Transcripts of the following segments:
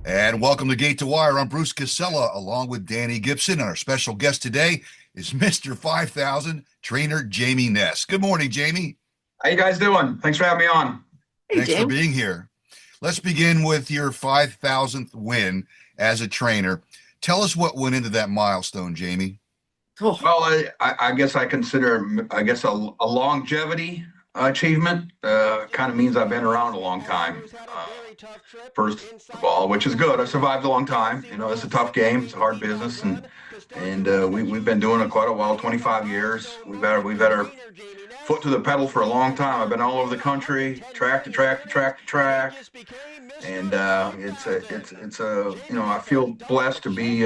And welcome to Gate to Wire. I'm Bruce Casella along with Dani Gibson. And our special guest today is Mr. 5000 trainer Jamie Ness. Good morning, Jamie. How you guys doing? Thanks for having me on. Hey, Thanks for James. being here. Let's begin with your 5,000th win as a trainer. Tell us what went into that milestone, Jamie. Oh, Well, I guess I consider, a longevity achievement. Kind of means I've been around a long time. First of all, which is good. I've survived a long time. You know, it's a tough game. It's a hard business, and we've been doing it quite a while, 25 years. We've had our foot to the pedal for a long time. I've been all over the country, track to track to track to track, and it's a I feel blessed to be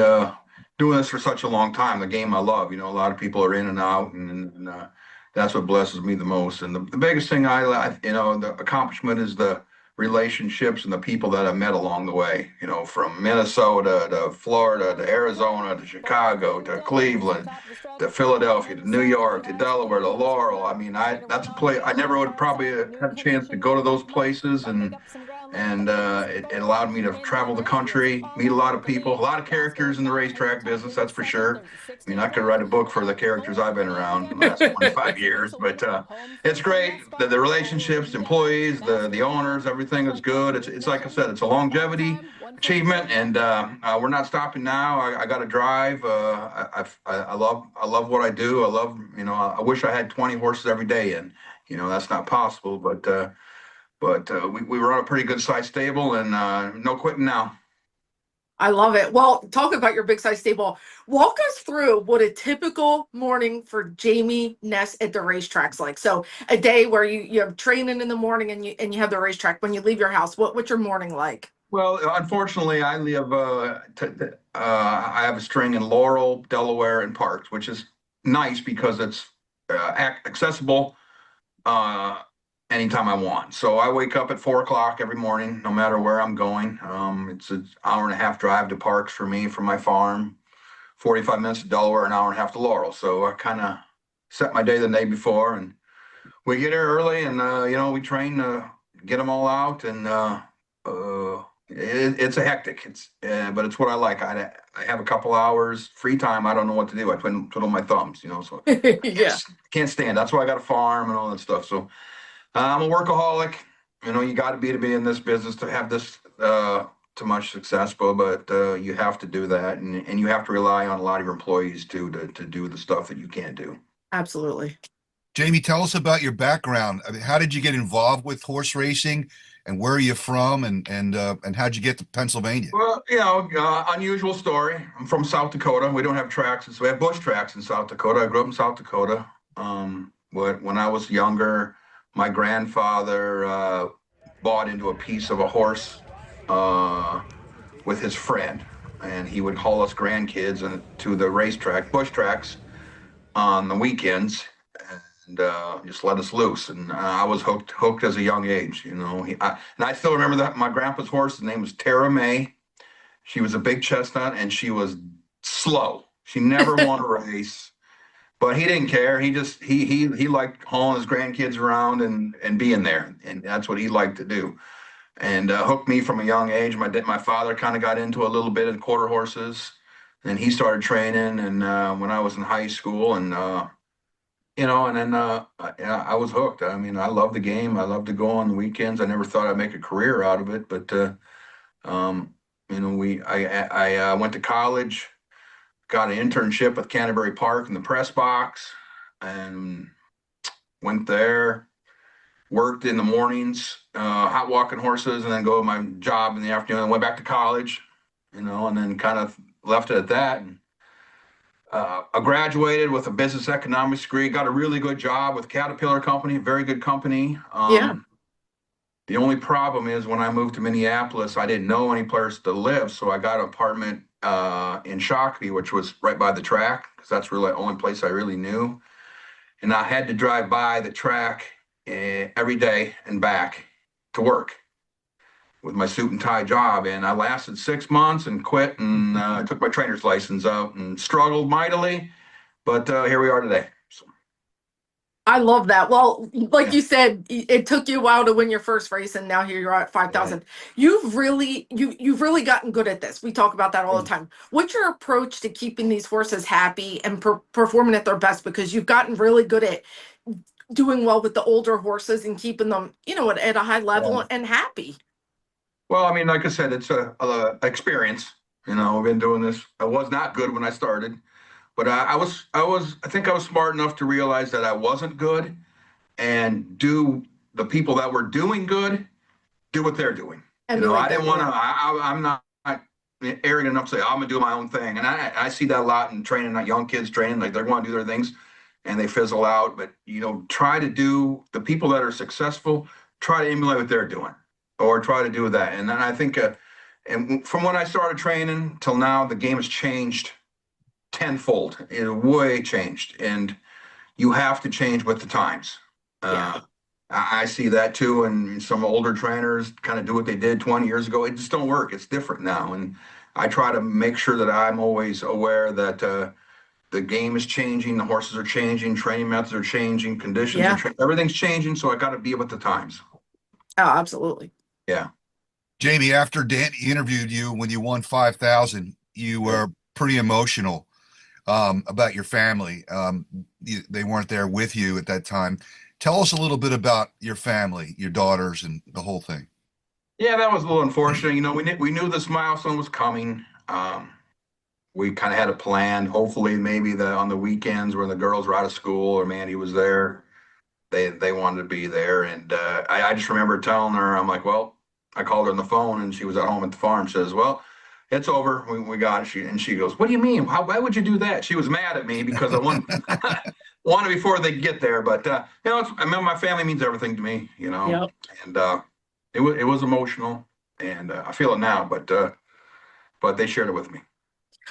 doing this for such a long time. The game I love. You know, a lot of people are in and out, and that's what blesses me the most. And the biggest thing the accomplishment is the relationships and the people that I've met along the way. You know, from Minnesota to Florida to Arizona to Chicago to Cleveland to Philadelphia to New York to Delaware to Laurel. I mean, that's a place I never would probably had a chance to go to those places, and it allowed me to travel the country, meet a lot of people, a lot of characters in the racetrack business, that's for sure. I mean, I could write a book for the characters I've been around in the last 25 years, but it's great. The relationships, the employees, the owners, everything is good. It's like I said, it's a longevity achievement, and we're not stopping now. I got to drive. I love what I do. I wish I had 20 horses every day, and that's not possible, but we run a pretty good size stable, and no quitting now. I love it. Well, talk about your big size stable. Walk us through what a typical morning for Jamie Ness at the racetrack's like. So a day where you have training in the morning and you have the racetrack. When you leave your house, what's your morning like? Well, unfortunately, I live. I have a string in Laurel, Delaware, and Parks, which is nice because it's accessible anytime I want. So I wake up at 4 o'clock every morning, no matter where I'm going. It's an hour and a half drive to Parks for me from my farm, 45 minutes to Delaware, an hour and a half to Laurel. So I kind of set my day the day before, and we get here early, and we train to get them all out, and it's a hectic. But it's what I like. I have a couple hours free time. I don't know what to do. I twiddle my thumbs, so Yeah, can't stand. That's why I got a farm and all that stuff. So I'm a workaholic. You got to be in this business to have this to much success, but you have to do that, and you have to rely on a lot of your employees too to do the stuff that you can't do. absolutely. Jamie, tell us about your background. I mean, how did you get involved with horse racing, and where are you from, and how'd you get to Pennsylvania? Well, unusual story. I'm from South Dakota. We don't have tracks, so we have bush tracks in South Dakota. I grew up in South Dakota. But when I was younger, my grandfather bought into a piece of a horse uh, with his friend, and he would haul us grandkids to the racetrack, bush tracks, on the weekends, and just let us loose. And I was hooked as a young age. And I still remember that my grandpa's horse. His name was Tara May. She was a big chestnut, and she was slow. She never won a race, but he didn't care. He liked hauling his grandkids around and being there, and that's what he liked to do. And hooked me from a young age. My father kind of got into a little bit of quarter horses, and he started training. And when I was in high school, and then I was hooked. I mean, I love the game. I love to go on the weekends. I never thought I'd make a career out of it, but I went to college, got an internship with Canterbury Park in the press box, and went there, worked in the mornings, hot walking horses, and then go to my job in the afternoon, and went back to college, and then kind of left it at that. And I graduated with a business economics degree, got a really good job with Caterpillar Company, a very good company. Yeah. The only problem is when I moved to Minneapolis, I didn't know any place to live, so I got an apartment in Shakopee, which was right by the track, because that's really the only place I really knew. And I had to drive by the track every day and back to work with my suit and tie job. And I lasted 6 months and quit, and I took my trainer's license out and struggled mightily. But here we are today. So. I love that. Well, like Yeah. you said, it took you a while to win your first race, and now here you're at 5,000. You've really gotten good at this. We talk about that all the time. What's your approach to keeping these horses happy and performing at their best? Because you've gotten really good at doing well with the older horses and keeping them, at a high level Yeah. and happy. Well, I mean, like I said, it's a experience. I've been doing this. I was not good when I started, but I think I was smart enough to realize that I wasn't good and do the people that were doing good do what they're doing. Emulate I didn't them, want to. yeah. I'm not arrogant enough to say I'm gonna do my own thing, and I see that a lot in training, like young kids training, like they want to do their things, and they fizzle out. But try to do the people that are successful. Try to emulate what they're doing, or try to do that. And then I think, and from when I started training till now, the game has changed tenfold. It way changed, and you have to change with the times. Yeah. I see that too, and some older trainers kind of do what they did 20 years ago. It just don't work. It's different now, and I try to make sure that I'm always aware that the game is changing, the horses are changing, training methods are changing, conditions Yeah. everything's changing. So I got to be with the times. Oh, absolutely. Yeah. Jamie, after Dan interviewed you when you won 5,000, you were pretty emotional about your family. They weren't there with you at that time. Tell us a little bit about your family, your daughters, and the whole thing. Yeah, that was a little unfortunate. We knew this milestone was coming. We kind of had a plan. Hopefully, maybe on the weekends when the girls were out of school or Mandy was there, they wanted to be there. And I just remember telling her, I'm like, well, I called her on the phone and she was at home at the farm. She says, well, it's over. We got it. She goes, what do you mean? Why would you do that? She was mad at me because I wanted before they get there. But I mean, my family means everything to me. Yep. And it was emotional, and I feel it now. But they shared it with me.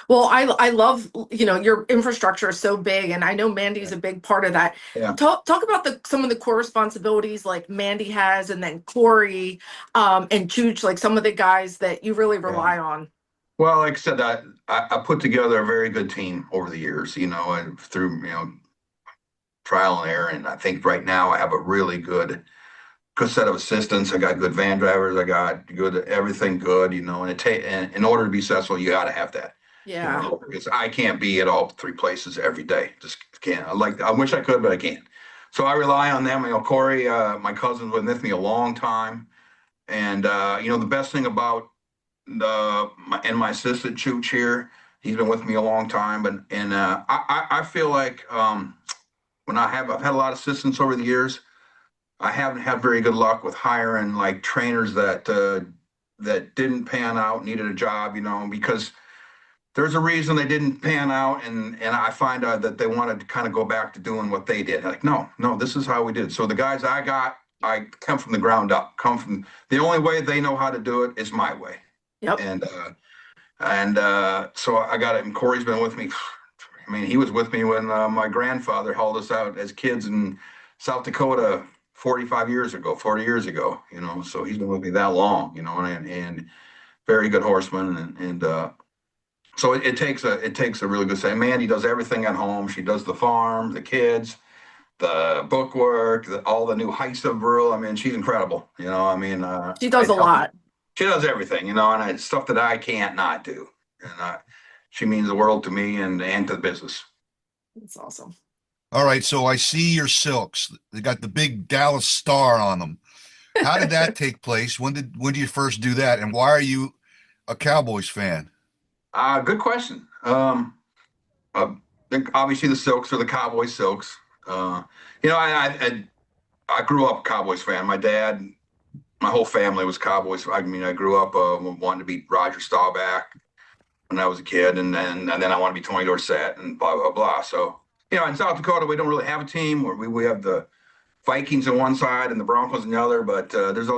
Well, I love, your infrastructure is so big, and I know Mandy's a big part of that. Yeah. Talk about some of the core responsibilities like Mandy has, and then Corey, and Chooch, like some of the guys that you really rely on. Well, like I said, I put together a very good team over the years, and through trial and error, and I think right now I have a really good set of assistants. I got good van drivers. I got good everything good, and in order to be successful, you got to have that. Yeah. Because I can't be at all three places every day. Just can't. I wish I could, but I can't. So I rely on them. Corey, my cousin's been with me a long time, and the best thing about my assistant Chooch here, he's been with me a long time, but I feel like when I've had a lot of assistants over the years, I haven't had very good luck with hiring like trainers that didn't pan out, needed a job, because there's a reason they didn't pan out, and I find out that they wanted to kind of go back to doing what they did. Like, no, this is how we did. So the guys I come from the ground up, the only way they know how to do it is my way. Yep. And so I got it. And Corey's been with me. I mean, he was with me when my grandfather hauled us out as kids in South Dakota 40 years ago. So he's been with me that long, and very good horseman, and so it takes a really good say. Mandy does everything at home. She does the farm, the kids, the book work, all the new HISA rule. I mean, she's incredible. She does a lot. She does everything, and it's stuff that I can't not do. And she means the world to me and to the business. That's awesome. All right, so I see your silks. They got the big Dallas star on them. How did that take place? When did you first do that, and why are you a Cowboys fan? Good question. I think obviously the silks are the Cowboy silks. I grew up a Cowboys fan. My dad, my whole family was Cowboys. I mean, I grew up wanting to be Roger Staubach when I was a kid, and then I want to be Tony Dorsett and blah blah blah. So in South Dakota we don't really have a team. Where we have the Vikings on one side and the Broncos on the other. But there's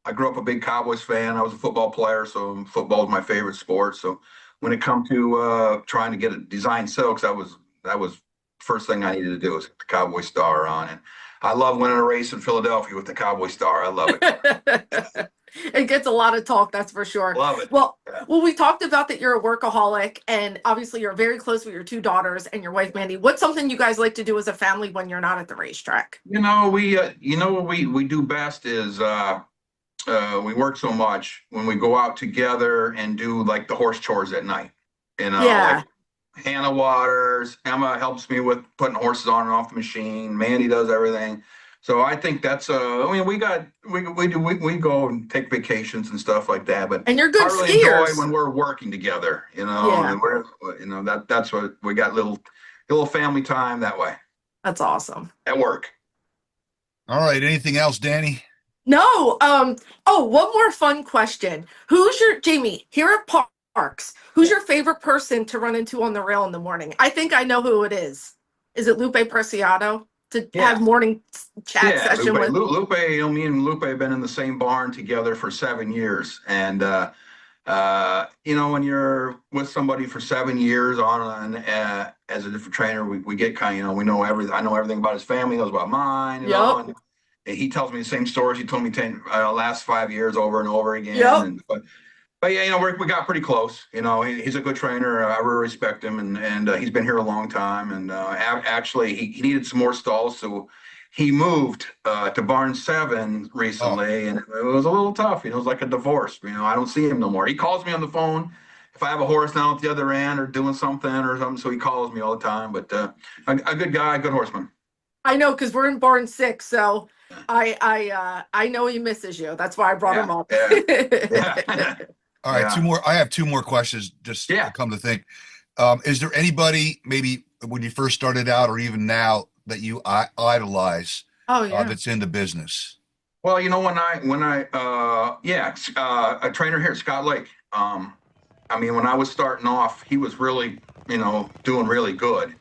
I grew up a big Cowboys fan. I was a football player, so football is my favorite sport. So when it come to trying to get a design silks, that was the first thing I needed to do was get the Cowboy star on. And I love winning a race in Philadelphia with the Cowboy star. I love it. It gets a lot of talk, that's for sure. Love it. Well, Yeah. well, we talked about that you're a workaholic, and obviously you're very close with your two daughters and your wife Mandy. What's something you guys like to do as a family when you're not at the racetrack? What we do best is we work so much when we go out together and do like the horse chores at night. Yeah. Like Hannah waters, Emma helps me with putting horses on and off the machine. Mandy does everything. So I think that's I mean we go and take vacations and stuff like that, but And you're I good really enjoy skiers. when we're working together, Yeah. and we're that's what we got little family time that way That's awesome. at work. All right. Anything else, Danny? No, oh, one more fun question. Jamie, here at Parks, who's your favorite person to run into on the rail in the morning? I think I know who it is. Is it Lupe Preciado to have morning chat session with? Lupe, me and Lupe have been in the same barn together for 7 years. And, when you're with somebody for 7 years as a different trainer, we get we know everything. I know everything about his family, knows about mine, and he tells me the same stories he told me last 5 years over and over again. Yep. But yeah, we got pretty close. He's a good trainer. I really respect him, and he's been here a long time. And actually, he needed some more stalls, so he moved to Barn 7 recently, and it was a little tough. It was like a divorce. I don't see him no more. He calls me on the phone if I have a horse down at the other end or doing something or something. So he calls me all the time. But a good guy, good horseman. I know, because we're in Barn 6, so I know he misses you. That's why I brought him up. Yeah. All right, two more. I have two more questions. Just to come to think, is there anybody maybe when you first started out or even now that you idolize? Oh yeah. That's in the business. Well, a trainer here, Scott Lake. When I was starting off, he was really, doing really good.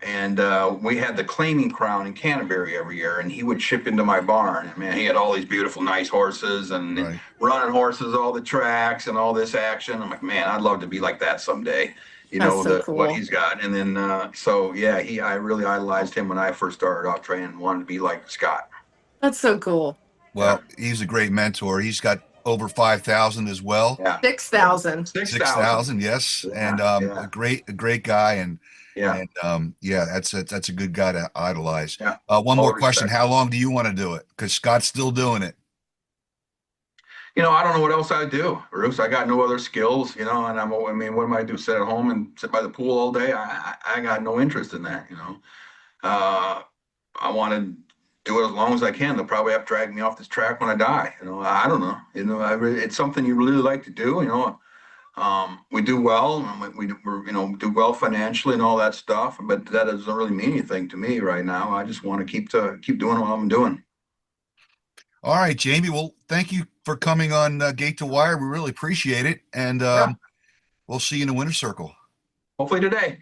And we had the claiming crown in Canterbury every year, and he would ship into my barn. And man, he had all these beautiful, nice horses and running horses, all the tracks and all this action. I'm like, man, I'd love to be like that someday. Cool. What he's got. And then, I really idolized him when I first started off training and wanted to be like Scott. That's so cool. Well, he's a great mentor. He's got over 5,000 as well. Yeah. 6,000. 6,000, yes. Yeah, and a great guy. And that's a good guy to idolize. Yeah. One more question. How long do you want to do it? Because Scott's still doing it. I don't know what else I do, Bruce. I got no other skills, and what am I do? Sit at home and sit by the pool all day? I got no interest in that, I want to do it as long as I can. They'll probably have to drag me off this track when I die. I don't know. It's something you really like to do. We do well. We do well financially and all that stuff. But that doesn't really mean anything to me right now. I just want to keep doing what I'm doing. All right, Jamie. Well, thank you for coming on Gate to Wire. We really appreciate it. And we'll see you in the winner's circle. Hopefully today.